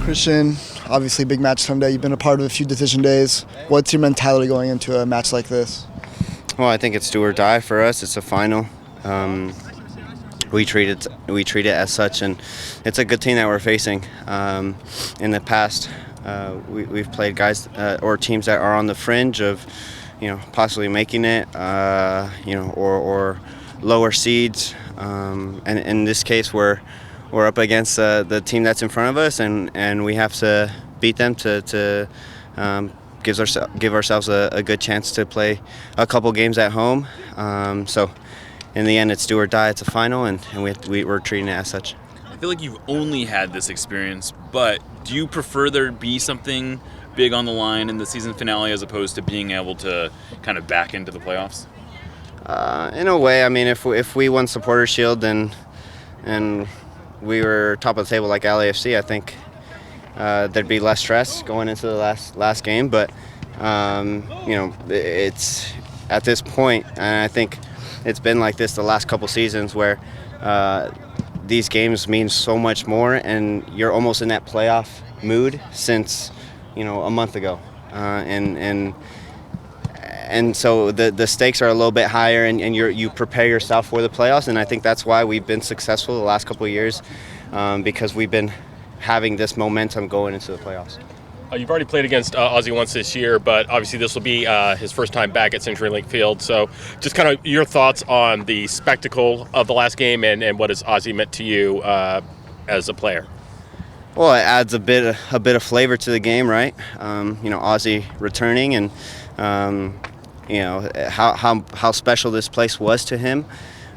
Christian, obviously big match Sunday. You've been a part of a few decision days. What's your mentality going into a match like this? Well, I think it's do or die for us. It's a final. We treat it as such, and it's a good team that we're facing. In the past, we've played guys or teams that are on the fringe of, possibly making it, or lower seeds. And in this case, we're up against the team that's in front of us, and we have to beat them to give ourselves a good chance to play a couple games at home. So in the end, it's do or die. It's a final, and we're treating it as such. I feel like you've only had this experience, but do you prefer there be something big on the line in the season finale as opposed to being able to kind of back into the playoffs? In a way, I mean, if we won Supporter Shield and we were top of the table like LAFC, I think there'd be less stress going into the last game. But it's at this point, and I think it's been like this the last couple seasons where these games mean so much more, and you're almost in that playoff mood since a month ago, and so the stakes are a little bit higher, and you prepare yourself for the playoffs, and I think that's why we've been successful the last couple of years, because we've been having this momentum going into the playoffs. You've already played against Ozzie once this year, but obviously this will be his first time back at CenturyLink Field. So just kind of your thoughts on the spectacle of the last game and what has Ozzie meant to you as a player? Well, it adds a bit of flavor to the game, right? Ozzie returning, and how special this place was to him,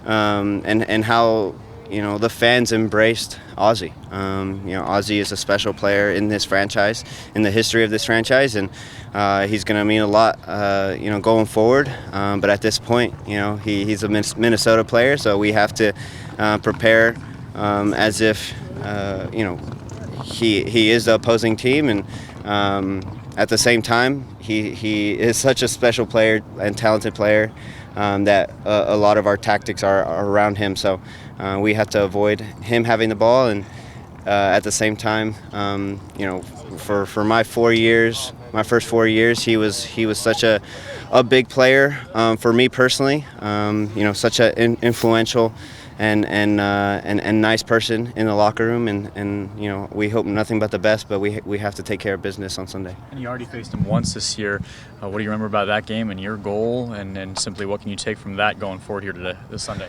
and how the fans embraced Ozzie. Ozzie is a special player in this franchise, in the history of this franchise, and he's going to mean a lot, going forward. But at this point, he's a Minnesota player, so we have to prepare as if he is the opposing team, and at the same time, he is such a special player and talented player that a lot of our tactics are around him. So we have to avoid him having the ball, and at the same time, for my 4 years, my first 4 years, he was such a big player for me personally. Such an influential and nice person in the locker room, and we hope nothing but the best, but we have to take care of business on Sunday. And you already faced him once this year. What do you remember about that game and your goal, and simply what can you take from that going forward here today, this Sunday?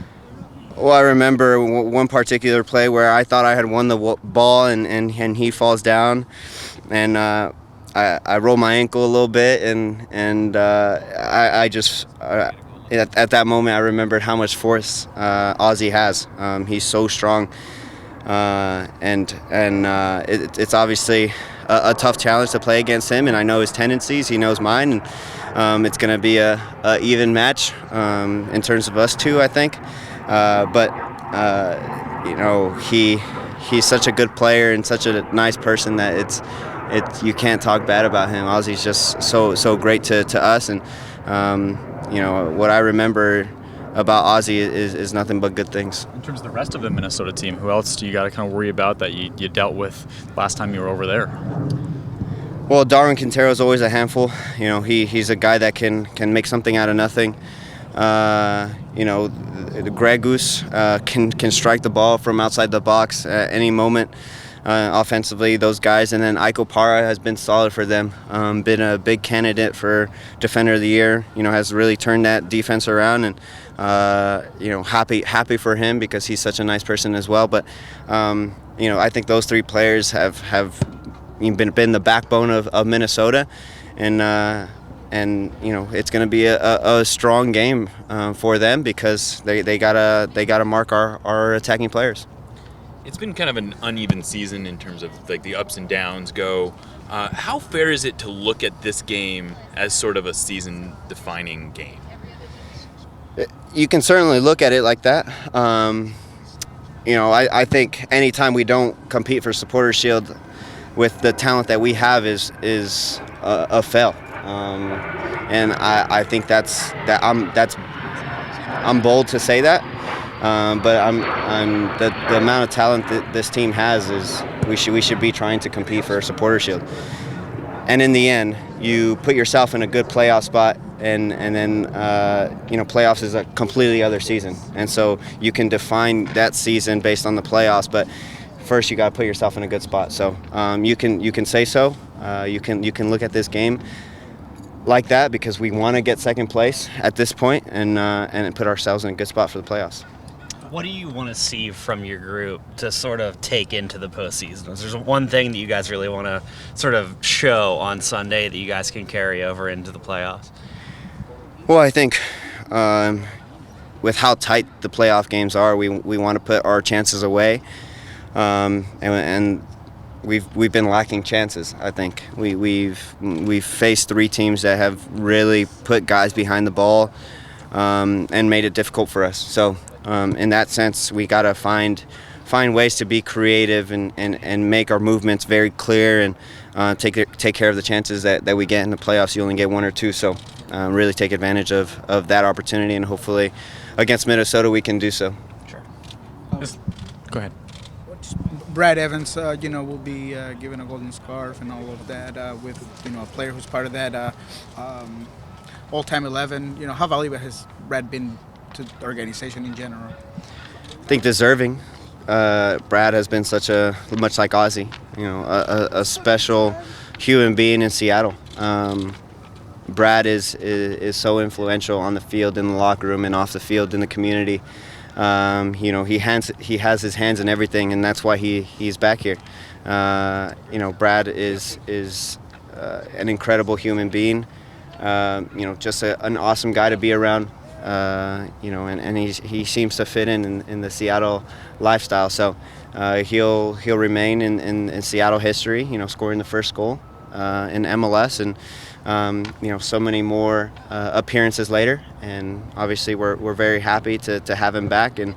Well, I remember one particular play where I thought I had won the ball, and he falls down, and I roll my ankle a little bit, and I just. At that moment, I remembered how much force Ozzie has. He's so strong, and it's obviously a tough challenge to play against him. And I know his tendencies; he knows mine. And it's going to be a even match in terms of us two, I think. But he's such a good player and such a nice person that you can't talk bad about him. Ozzie's just so great to us, and. What I remember about Ozzie is nothing but good things. In terms of the rest of the Minnesota team, who else do you got to kind of worry about that you dealt with last time you were over there? Well, Darwin Quintero is always a handful. He's a guy that can make something out of nothing. Greg Goose can strike the ball from outside the box at any moment. Offensively, those guys, and then Iko Para has been solid for them. Been a big candidate for Defender of the Year. Has really turned that defense around, and happy for him because he's such a nice person as well. But I think those three players have been the backbone of Minnesota, and it's going to be a strong game for them because they gotta mark our attacking players. It's been kind of an uneven season in terms of like the ups and downs go. How fair is it to look at this game as sort of a season-defining game? You can certainly look at it like that. I think anytime we don't compete for Supporter Shield with the talent that we have is a fail. And I think I'm bold to say that. But the amount of talent that this team has is We should be trying to compete for a supporter shield. And in the end, you put yourself in a good playoff spot, and then playoffs is a completely other season. And so you can define that season based on the playoffs, but first you got to put yourself in a good spot. So you can say so. You can look at this game like that because we want to get second place at this point and put ourselves in a good spot for the playoffs. What do you want to see from your group to sort of take into the postseason? Is there one thing that you guys really want to sort of show on Sunday that you guys can carry over into the playoffs? Well, I think with how tight the playoff games are, we want to put our chances away, and we've been lacking chances. I think we've faced 3 teams that have really put guys behind the ball and made it difficult for us. So. In that sense, we got to find ways to be creative and make our movements very clear and take care of the chances that we get in the playoffs. You only get 1 or 2, so really take advantage of that opportunity, and hopefully against Minnesota we can do so. Sure. Go ahead. Brad Evans, will be given a golden scarf and all of that with a player who's part of that all-time 11. How valuable has Brad been to the organization in general? I think deserving. Brad has been much like Ozzie, a special human being in Seattle. Brad is so influential on the field, in the locker room, and off the field in the community. He has his hands in everything, and that's why he's back here. Brad is an incredible human being. Just an awesome guy to be around. And he seems to fit in the Seattle lifestyle. So he'll remain in Seattle history. Scoring the first goal in MLS, and so many more appearances later. And obviously we're very happy to have him back and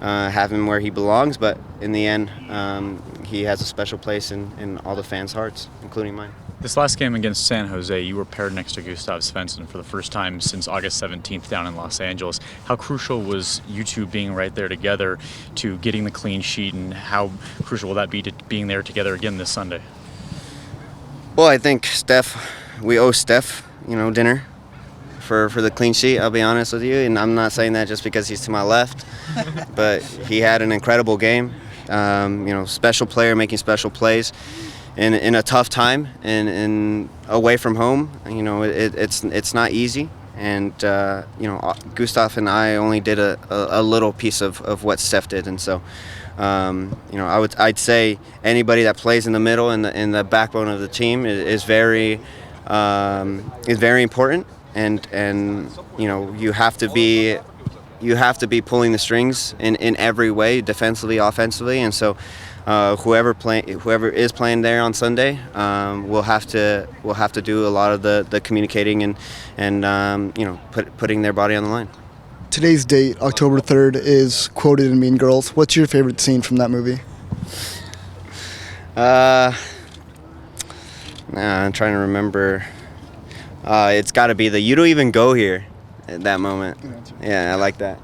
have him where he belongs. But in the end, he has a special place in all the fans' hearts, including mine. This last game against San Jose, you were paired next to Gustav Svensson for the first time since August 17th down in Los Angeles. How crucial was you two being right there together to getting the clean sheet, and how crucial will that be to being there together again this Sunday? Well, I think we owe Steph, dinner for the clean sheet, I'll be honest with you. And I'm not saying that just because he's to my left, but he had an incredible game. Special player making special plays. In a tough time and away from home, it's not easy. And Gustav and I only did a little piece of what Steph did, and so I'd say anybody that plays in the middle and the backbone of the team is very important, and you have to be pulling the strings in every way, defensively, offensively, and so. Whoever is playing there on Sunday will have to do a lot of the communicating and putting their body on the line. Today's date, October 3rd, is quoted in Mean Girls. What's your favorite scene from that movie? I'm trying to remember. It's got to be the "You don't even go here" at that moment. Yeah, I like that.